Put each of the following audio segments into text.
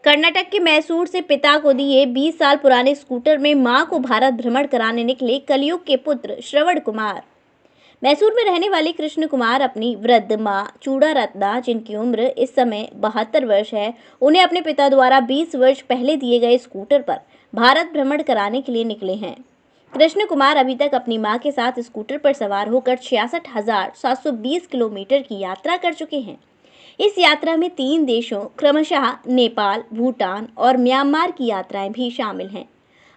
कर्नाटक के मैसूर से पिता को दिए 20 साल पुराने स्कूटर में मां को भारत भ्रमण कराने निकले कलयुग के पुत्र श्रवण कुमार। मैसूर में रहने वाले कृष्ण कुमार अपनी वृद्ध मां चूड़ा रत्ना, जिनकी उम्र इस समय 72 वर्ष है, उन्हें अपने पिता द्वारा 20 वर्ष पहले दिए गए स्कूटर पर भारत भ्रमण कराने के लिए निकले हैं। कृष्ण कुमार अभी तक अपनी मां के साथ स्कूटर पर सवार होकर 66,720 किलोमीटर की यात्रा कर चुके हैं। इस यात्रा में 3 देशों क्रमशः नेपाल, भूटान और म्यांमार की यात्राएं भी शामिल हैं।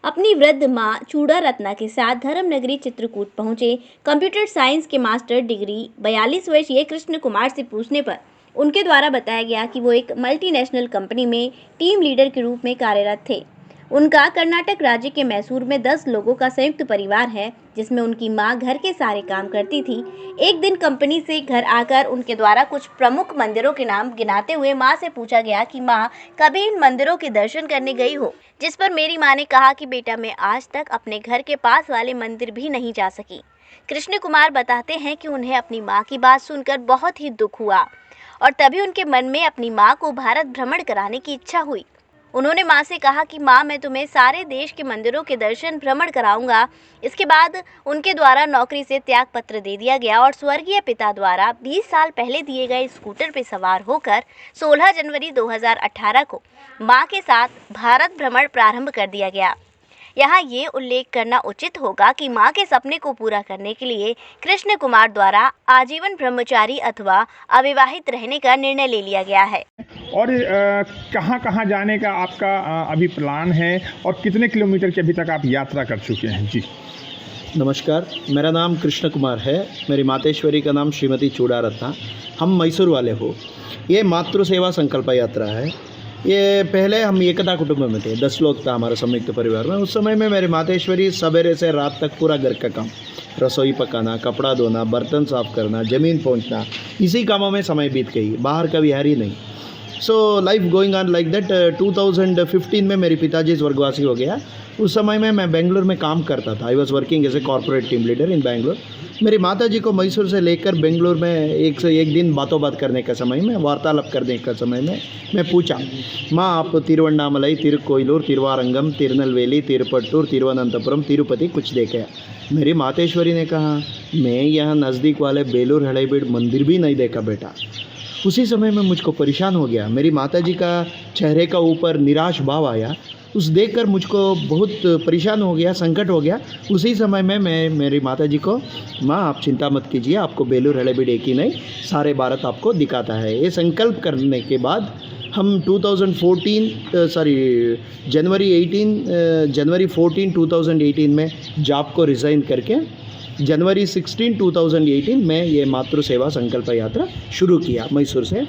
अपनी वृद्ध मां चूड़ा रत्ना के साथ धर्म नगरी चित्रकूट पहुंचे कंप्यूटर साइंस के मास्टर डिग्री 42 वर्षीय कृष्ण कुमार से पूछने पर उनके द्वारा बताया गया कि वो एक मल्टीनेशनल कंपनी में टीम लीडर के रूप में कार्यरत थे। उनका कर्नाटक राज्य के मैसूर में 10 लोगों का संयुक्त परिवार है, जिसमें उनकी मां घर के सारे काम करती थी। एक दिन कंपनी से घर आकर उनके द्वारा कुछ प्रमुख मंदिरों के नाम गिनाते हुए मां से पूछा गया कि मां कभी इन मंदिरों के दर्शन करने गई हो, जिस पर मेरी मां ने कहा कि बेटा, मैं आज तक अपने घर के पास वाले मंदिर भी नहीं जा सकी। कृष्ण कुमार बताते हैं कि उन्हें अपनी मां की बात सुनकर बहुत ही दुख हुआ और तभी उनके मन में अपनी मां को भारत भ्रमण कराने की इच्छा हुई। उन्होंने मां से कहा कि मां, मैं तुम्हें सारे देश के मंदिरों के दर्शन भ्रमण कराऊंगा। इसके बाद उनके द्वारा नौकरी से त्याग पत्र दे दिया गया और स्वर्गीय पिता द्वारा 20 साल पहले दिए गए स्कूटर पर सवार होकर 16 जनवरी 2018 को मां के साथ भारत भ्रमण प्रारंभ कर दिया गया। यहाँ ये उल्लेख करना उचित होगा कि मां के सपने को पूरा करने के लिए कृष्ण कुमार द्वारा आजीवन ब्रह्मचारी अथवा अविवाहित रहने का निर्णय ले लिया गया है। और कहाँ कहाँ जाने का आपका अभी प्लान है और कितने किलोमीटर की अभी तक आप यात्रा कर चुके हैं? जी नमस्कार, मेरा नाम कृष्ण कुमार है। मेरी मातेश्वरी का नाम श्रीमती चूड़ा रत्ना। हम मैसूर वाले हो। ये मातृ सेवा संकल्प यात्रा है। ये पहले हम एकता कुटुंब में थे, 10 लोग था हमारे संयुक्त परिवार में। उस समय में मेरी मातेश्वरी सवेरे से रात तक पूरा घर का काम, रसोई पकाना, कपड़ा धोना, बर्तन साफ करना, ज़मीन पहुंचना, इसी कामों में समय बीत गई। बाहर का विहार ही नहीं। So life going on like that. 2015 में मेरे पिताजी स्वर्गवासी हो गया। उस समय में मैं बेंगलुरु में काम करता था। I was working as a corporate team leader in Bengaluru. मेरी माताजी को मैसूर से लेकर बेंगलुरु में एक से एक दिन बातों बात करने का समय में, वार्तालाप करने का समय में मैं पूछा, माँ आप तिरुवन्नामलई, तिरुकोयलूर, तिरुवारंगम, तिरुनेलवेली, तिरुपट्टूर, तिरुवनंतपुरम, तिरुपति कुछ देखे? मेरी मातेश्वरी ने कहा, मैं यहाँ नज़दीक वाले बेलूर हड़ेबीड़ मंदिर भी नहीं देखा बेटा। उसी समय में मुझको परेशान हो गया। मेरी माताजी का चेहरे का ऊपर निराश भाव आया। उस देखकर मुझको बहुत परेशान हो गया, संकट हो गया। उसी समय में मैं मेरी माताजी को, माँ आप चिंता मत कीजिए, आपको बेलूर हड़ेबीड़ एक ही नहीं सारे भारत आपको दिखाता है। ये संकल्प करने के बाद हम जनवरी 14 2018 में जॉब को रिज़ाइन करके जनवरी 16 2018 में ये मातृ सेवा संकल्प यात्रा शुरू किया मैसूर से।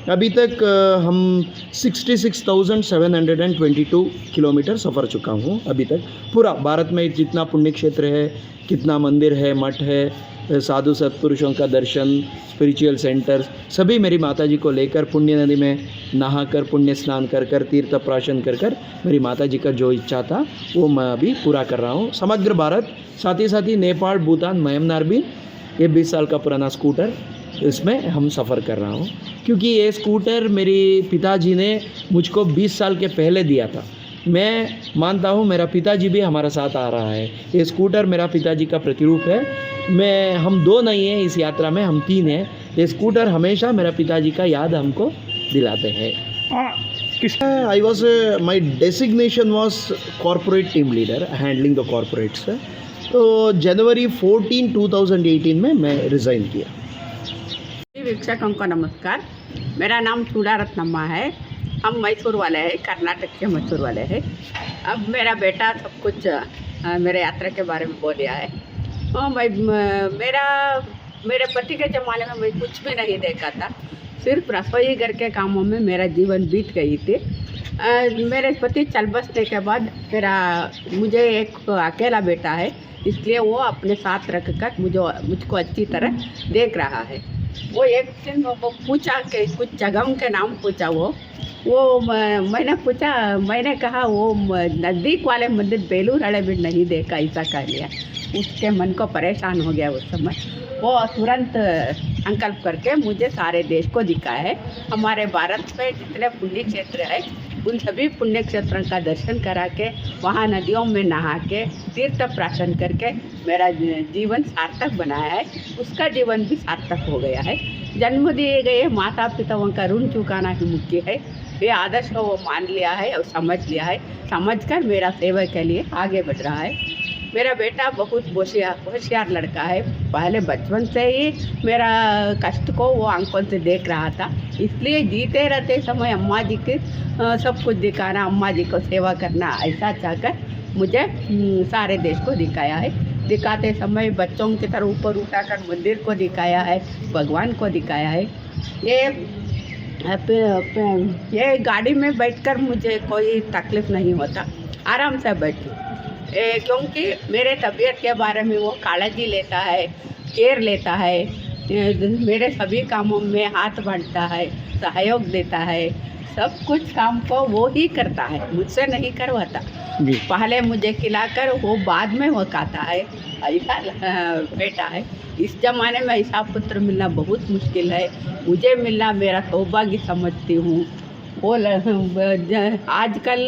अभी तक हम 66,722 किलोमीटर सफ़र चुका हूँ। अभी तक पूरा भारत में जितना पुण्य क्षेत्र है, कितना मंदिर है, मठ है, साधु सत्पुरुषों का दर्शन, स्पिरिचुअल सेंटर, सभी मेरी माताजी को लेकर पुण्य नदी में नहाकर, पुण्य स्नान कर कर, तीर्थ प्राशन कर कर मेरी माताजी का जो इच्छा था वो मैं अभी पूरा कर रहा हूँ। समग्र भारत, साथ ही नेपाल, भूटान, म्यांमार भी ये 20 साल का पुराना स्कूटर, इसमें हम सफ़र कर रहा हूँ। क्योंकि ये स्कूटर मेरे पिताजी ने मुझको 20 साल के पहले दिया था। मैं मानता हूँ मेरा पिताजी भी हमारा साथ आ रहा है। ये स्कूटर मेरा पिताजी का प्रतिरूप है। हम 2 नहीं हैं इस यात्रा में, हम 3 हैं। ये स्कूटर हमेशा मेरा पिताजी का याद हमको दिलाते हैं। I was my designation was corporate team leader, handling the corporates. तो जनवरी 14 2018 में मैं रिज़ाइन किया। वीक्षकों को नमस्कार, मेरा नाम चूड़ा रत्नम्मा है। हम मैसूर वाले हैं, कर्नाटक के मैसूर वाले हैं। अब मेरा बेटा सब कुछ मेरे यात्रा के बारे में बोल रहा है। मेरे पति के ज़माने में मैं कुछ भी नहीं देखा था। सिर्फ रसोई घर के कामों में मेरा जीवन बीत गई थी। मेरे पति चल बसने के बाद मुझे एक अकेला बेटा है, इसलिए वो अपने साथ रख कर मुझको अच्छी तरह देख रहा है। वो एक दिन वो पूछा कि कुछ जगहों के नाम पूछा। मैंने कहा वो नज़दीक वाले मंदिर बेलूर हड़ेबीड़ नहीं देखा, ऐसा कह लिया। उसके मन को परेशान हो गया उस समय। वो तुरंत संकल्प करके मुझे सारे देश को दिखाया है। हमारे भारत में जितने पुण्य क्षेत्र है उन सभी पुण्य क्षेत्रों का दर्शन करा के, वहाँ नदियों में नहा के, तीर्थ प्राशन करके मेरा जीवन सार्थक बनाया है। उसका जीवन भी सार्थक हो गया है। जन्म दिए गए माता पिताओं का ऋण चुकाना ही मुख्य है। ये आदर्श को वो मान लिया है और समझ लिया है। समझकर मेरा सेवा के लिए आगे बढ़ रहा है। मेरा बेटा बहुत होशियार लड़का है। पहले बचपन से ही मेरा कष्ट को वो आंखों से देख रहा था, इसलिए जीते रहते समय अम्मा जी के सब कुछ दिखाना, अम्मा जी को सेवा करना, ऐसा चाहकर मुझे सारे देश को दिखाया है। दिखाते समय बच्चों की तरह ऊपर उठाकर मंदिर को दिखाया है, भगवान को दिखाया है। ये गाड़ी में बैठकर मुझे कोई तकलीफ़ नहीं होता, आराम से बैठी, क्योंकि मेरे तबीयत के बारे में वो काळजी लेता है, केयर लेता है। मेरे सभी कामों में हाथ बांटता है, सहयोग देता है। सब कुछ काम को वो ही करता है, मुझसे नहीं करवाता। पहले मुझे खिलाकर वो बाद में वो खाता है, ऐसा बेटा है। इस ज़माने में ऐसा पुत्र मिलना बहुत मुश्किल है। मुझे मिलना मेरा सौभाग्य समझती हूँ। वो आजकल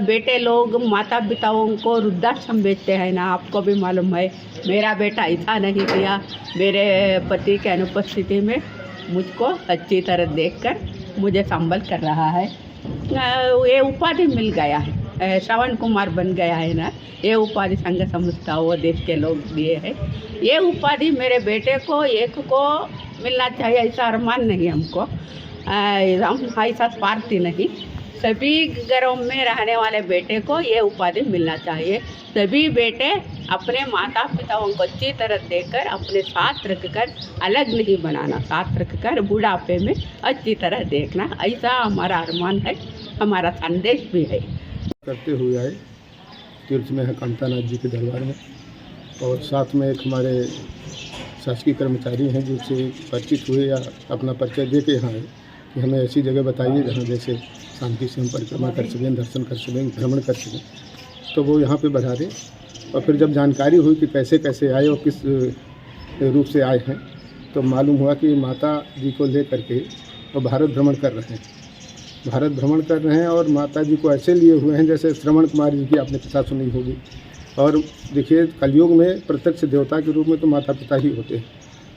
बेटे लोग माता पिताओं को वृद्धाश्रम भेजते हैं ना, आपको भी मालूम है। मेरा बेटा ऐसा नहीं किया। मेरे पति के अनुपस्थिति में मुझको अच्छी तरह देखकर मुझे संभल कर रहा है। ये उपाधि मिल गया है, श्रवण कुमार बन गया है ना। ये उपाधि संघ संस्था वो देश के लोग दिए हैं। ये उपाधि मेरे बेटे को एक को मिलना चाहिए, ऐसा अरमान नहीं हमको। हम ऐसा स्वार्थी नहीं। सभी घरों में रहने वाले बेटे को ये उपाधि मिलना चाहिए। सभी बेटे अपने माता पिताओं को अच्छी तरह देकर अपने साथ रखकर, अलग नहीं बनाना, साथ रखकर बुढ़ापे में अच्छी तरह देखना, ऐसा हमारा अरमान है, हमारा संदेश भी है। करते हुए आए तीर्थ में है कामतानाथ जी के दरबार में, और साथ में एक हमारे शासकीय कर्मचारी हैं जिनसे परिचित हुए या अपना परिचय दे के यहाँ आए कि हमें ऐसी जगह बताइए जहाँ जैसे शांति से हम परिक्रमा कर सकें, दर्शन कर सकें, भ्रमण कर सकें। तो वो यहाँ पे बढ़ा रहे, और फिर जब जानकारी हुई कि कैसे कैसे आए और किस रूप से आए हैं, तो मालूम हुआ कि माता जी को ले करके वो भारत भ्रमण कर रहे हैं। भारत भ्रमण कर रहे हैं और माता जी को ऐसे लिए हुए हैं जैसे श्रवण कुमार जी की आपने कथा सुनी होगी। और देखिए, कलयुग में प्रत्यक्ष देवता के रूप में तो माता पिता ही होते हैं।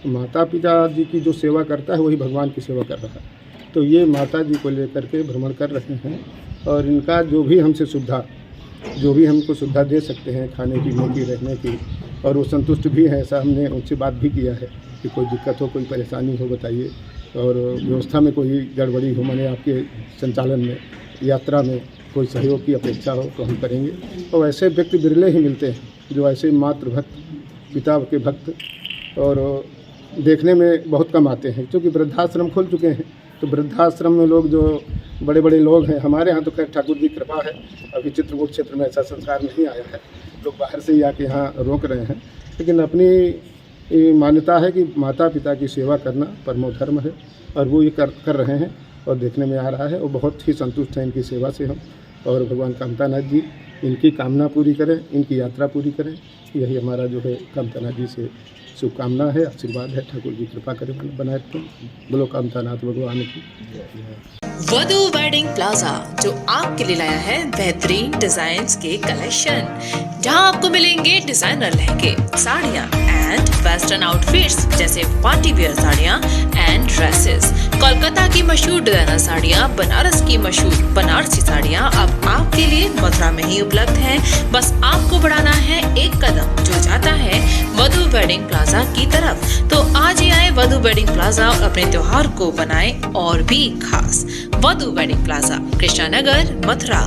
तो माता पिता जी की जो सेवा करता है वही भगवान की सेवा कर रहा है। तो ये माता जी को लेकर के भ्रमण कर रहे हैं, और इनका जो भी हमसे सुविधा, जो भी हमको सुविधा दे सकते हैं, खाने पीने की, रहने की, और वो संतुष्ट भी है। ऐसा हमने उनसे बात भी किया है कि कोई दिक्कत हो, कोई परेशानी हो बताइए, और व्यवस्था में कोई गड़बड़ी हो, माने आपके संचालन में, यात्रा में कोई सहयोग की अपेक्षा हो तो हम करेंगे। और ऐसे व्यक्ति बिरले ही मिलते हैं जो ऐसे मातृभक्त, पिता के भक्त, और देखने में बहुत कम आते हैं, क्योंकि वृद्धाश्रम खुल चुके हैं। तो वृद्धाश्रम में लोग जो बड़े बड़े लोग हैं, हमारे यहाँ तो खैर ठाकुर जी कृपा है, अभी चित्रकूट क्षेत्र में ऐसा संस्कार नहीं आया है, लोग बाहर से ही आके यहाँ रोक रहे हैं। लेकिन अपनी मान्यता है कि माता पिता की सेवा करना परमो धर्म है, और वो ये कर रहे हैं और देखने में आ रहा है। और बहुत ही संतुष्ट हैं इनकी सेवा से हम, और भगवान कामतानाथ जी इनकी कामना पूरी करें, इनकी यात्रा पूरी करें, यही हमारा जो है कामतानाथ जी से शुभकामना है, आशीर्वाद है। ठाकुर जी कृपा करें, बनाए रखें। बोलो कामतानाथ भगवान की। वधू वेडिंग प्लाजा जो आपके लिए लाया है बेहतरीन डिजाइन्स के कलेक्शन, जहां आपको मिलेंगे डिजाइनर लहंगे, साड़ियां एंड वेस्टर्न आउटफिट्स जैसे पार्टी वियर साड़ियां एंड ड्रेसेस, कोलकाता की मशहूर डिजाइनर साड़ियां, बनारस की मशहूर बनारसी साड़ियां अब आपके लिए मथुरा में ही उपलब्ध हैं। बस आपको बढ़ाना है एक कदम जो जाता है वधू वेडिंग प्लाजा की तरफ। तो आज ही आए वधू वेडिंग प्लाजा और अपने त्योहार को बनाएं और भी खास। वधू वेडिंग प्लाजा, कृष्णा नगर, मथुरा।